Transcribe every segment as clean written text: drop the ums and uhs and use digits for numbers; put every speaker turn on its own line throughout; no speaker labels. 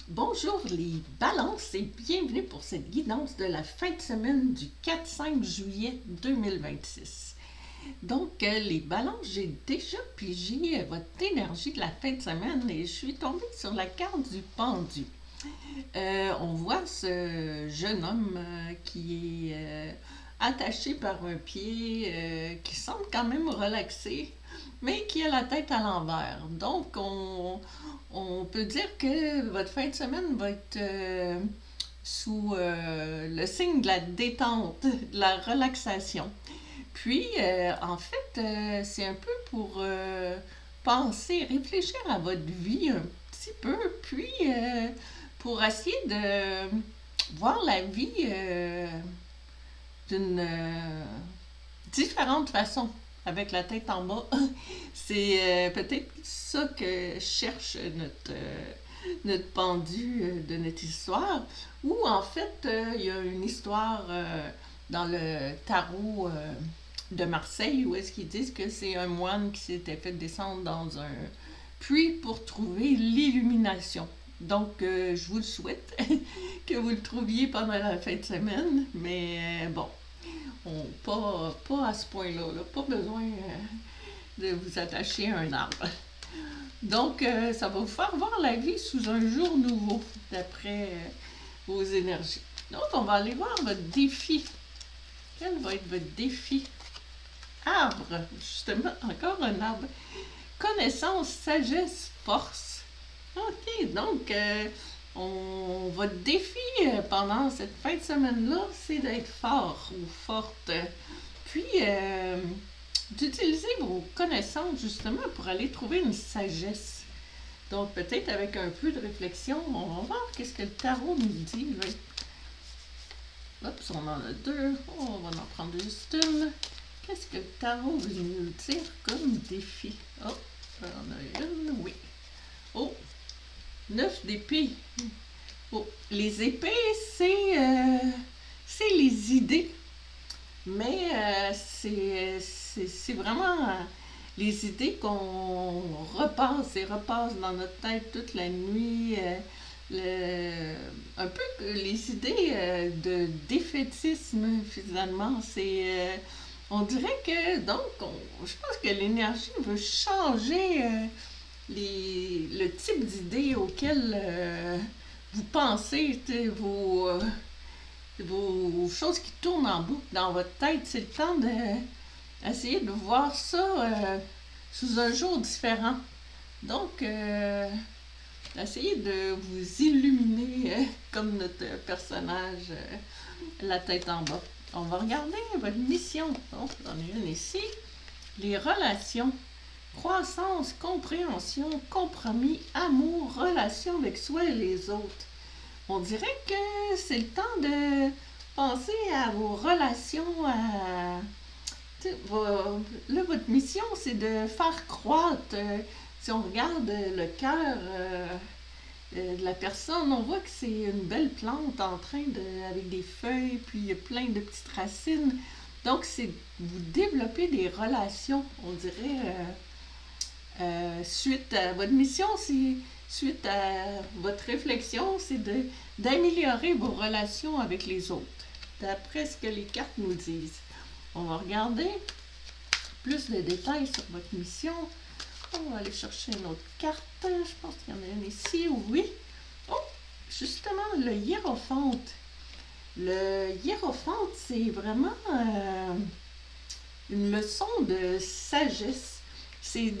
Bonjour les balances et bienvenue pour cette guidance de la fin de semaine du 4-5 juillet 2026. Donc, les balances, j'ai déjà pigé votre énergie de la fin de semaine et je suis tombée sur la carte du pendu. On voit ce jeune homme qui est attaché par un pied, qui semble quand même relaxé, mais qui a la tête à l'envers. Donc, on peut dire que votre fin de semaine va être sous le signe de la détente, de la relaxation. Puis, en fait, c'est un peu pour penser, réfléchir à votre vie un petit peu, puis pour essayer de voir la vie d'une différente façon, avec la tête en bas. C'est peut-être ça que cherche notre pendu de notre histoire, où en fait, il y a une histoire dans le tarot de Marseille, où est-ce qu'ils disent que c'est un moine qui s'était fait descendre dans un puits pour trouver l'illumination. Donc, je vous le souhaite que vous le trouviez pendant la fin de semaine, mais bon, pas à ce point-là, là. Pas besoin de vous attacher à un arbre. Donc, ça va vous faire voir la vie sous un jour nouveau, d'après vos énergies. Donc, on va aller voir votre défi. Quel va être votre défi? Arbre, justement, encore un arbre. Connaissance, sagesse, force. OK, donc, votre défi pendant cette fin de semaine-là, c'est d'être fort ou forte. Puis, d'utiliser vos connaissances justement pour aller trouver une sagesse. Donc, peut-être avec un peu de réflexion, on va voir qu'est-ce que le tarot nous dit. Oups, on en a deux. Oh, on va en prendre juste une. Qu'est-ce que le tarot veut nous dire comme défi? Oh, on en a une, oui. Oh, 9 d'épée. Oh, les épées, c'est les idées. Mais c'est vraiment les idées qu'on repasse et repasse dans notre tête toute la nuit. Un peu les idées de défaitisme, finalement. On dirait que, donc, je pense que l'énergie veut changer le type d'idées auxquelles vous pensez, vos choses qui tournent en boucle dans votre tête. C'est le temps d'essayer de voir ça sous un jour différent. Donc, essayez de vous illuminer comme notre personnage, la tête en bas. On va regarder votre mission. Donc, j'en ai une ici. Les relations. Croissance, compréhension, compromis, amour, relation avec soi et les autres. On dirait que c'est le temps de penser à vos relations, là, votre mission, c'est de faire croître. Si on regarde le cœur de la personne, on voit que c'est une belle plante avec des feuilles, puis il y a plein de petites racines. Donc, c'est vous développer des relations, on dirait, suite à votre mission, suite à votre réflexion, c'est d'améliorer vos relations avec les autres, d'après ce que les cartes nous disent. On va regarder plus de détails sur votre mission. On va aller chercher une autre carte. Je pense qu'il y en a une ici, oui. Oh, justement, le hiérophante. Le hiérophante, c'est vraiment une leçon de sagesse. C'est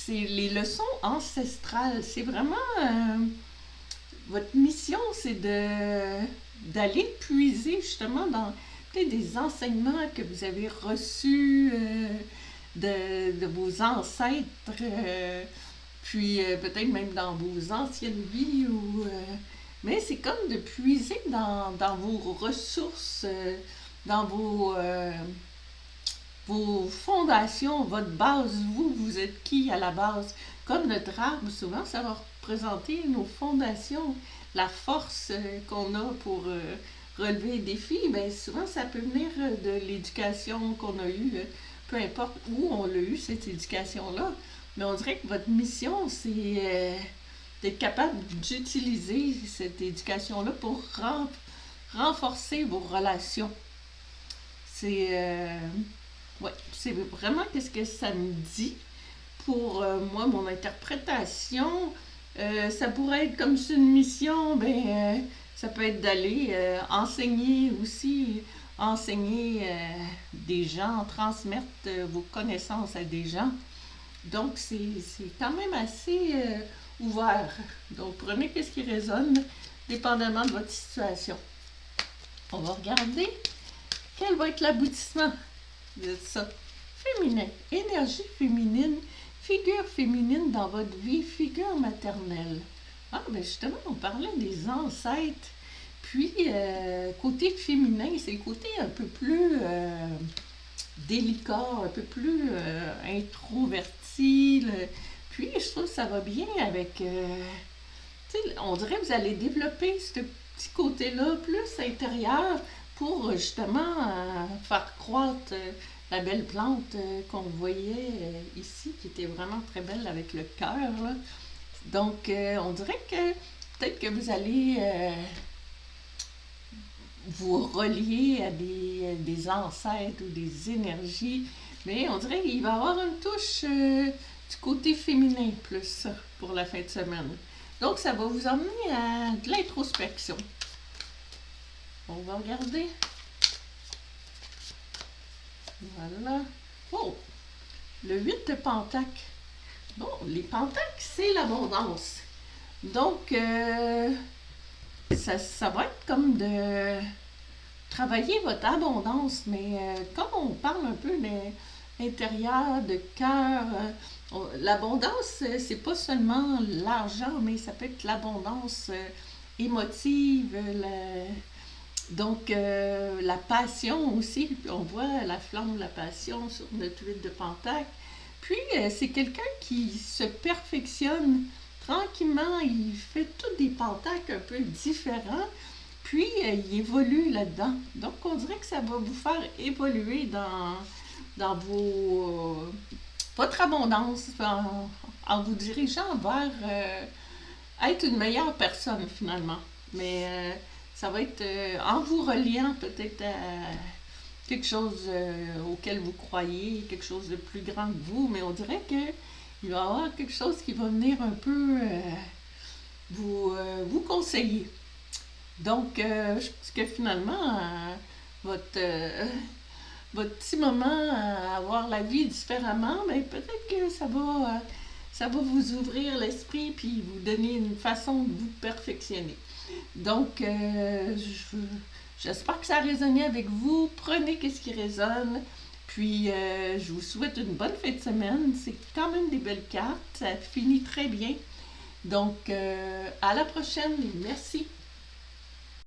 les leçons ancestrales. C'est vraiment votre mission, c'est d'aller puiser justement dans peut-être des enseignements que vous avez reçus de vos ancêtres, puis peut-être même dans vos anciennes vies. Mais c'est comme de puiser dans vos ressources, dans vos fondations, votre base, vous êtes qui à la base. Comme notre arbre, souvent, ça va représenter nos fondations, la force qu'on a pour relever les défis. Bien, souvent, ça peut venir de l'éducation qu'on a eue, peu importe où on l'a eu, cette éducation-là. Mais on dirait que votre mission, d'être capable d'utiliser cette éducation-là pour renforcer vos relations. C'est ouais, c'est vraiment qu'est-ce que ça me dit pour moi, mon interprétation. Ça pourrait être comme c'est une mission, ça peut être d'aller enseigner aussi, enseigner des gens, transmettre vos connaissances à des gens. Donc, c'est quand même assez ouvert. Donc, prenez ce qui résonne, dépendamment de votre situation. On va regarder quel va être l'aboutissement de ça. Féminin, énergie féminine, figure féminine dans votre vie, figure maternelle. Ah, ben justement, on parlait des ancêtres. Puis, côté féminin, c'est le côté un peu plus délicat, un peu plus introverti. Puis, je trouve que ça va bien avec... on dirait que vous allez développer ce petit côté-là plus intérieur pour justement faire croître la belle plante qu'on voyait ici, qui était vraiment très belle avec le cœur. Là. Donc, on dirait que peut-être que vous allez vous relier à des ancêtres ou des énergies, mais on dirait qu'il va y avoir une touche du côté féminin plus pour la fin de semaine. Donc, ça va vous emmener à de l'introspection. On va regarder. Voilà. Oh! Le 8 de Pentacle. Bon, les Pentacles, c'est l'abondance. Donc, ça va être comme de travailler votre abondance, mais comme on parle un peu d'intérieur, de cœur, l'abondance, c'est pas seulement l'argent, mais ça peut être l'abondance émotive, donc la passion aussi. On voit la flamme de la passion sur notre 8 de Pentacle. Puis, c'est quelqu'un qui se perfectionne tranquillement, il fait tous des pentacles un peu différents, puis il évolue là-dedans. Donc, on dirait que ça va vous faire évoluer dans votre abondance, en vous dirigeant vers être une meilleure personne finalement. Mais ça va être en vous reliant peut-être à quelque chose auquel vous croyez, quelque chose de plus grand que vous, mais on dirait que il va y avoir quelque chose qui va venir un peu vous conseiller. Donc, je pense que finalement, votre petit moment à voir la vie différemment, mais peut-être que ça va vous ouvrir l'esprit puis vous donner une façon de vous perfectionner. Donc, j'espère que ça a résonné avec vous. Prenez ce qui résonne. Puis, je vous souhaite une bonne fin de semaine. C'est quand même des belles cartes. Ça finit très bien. Donc, à la prochaine et merci.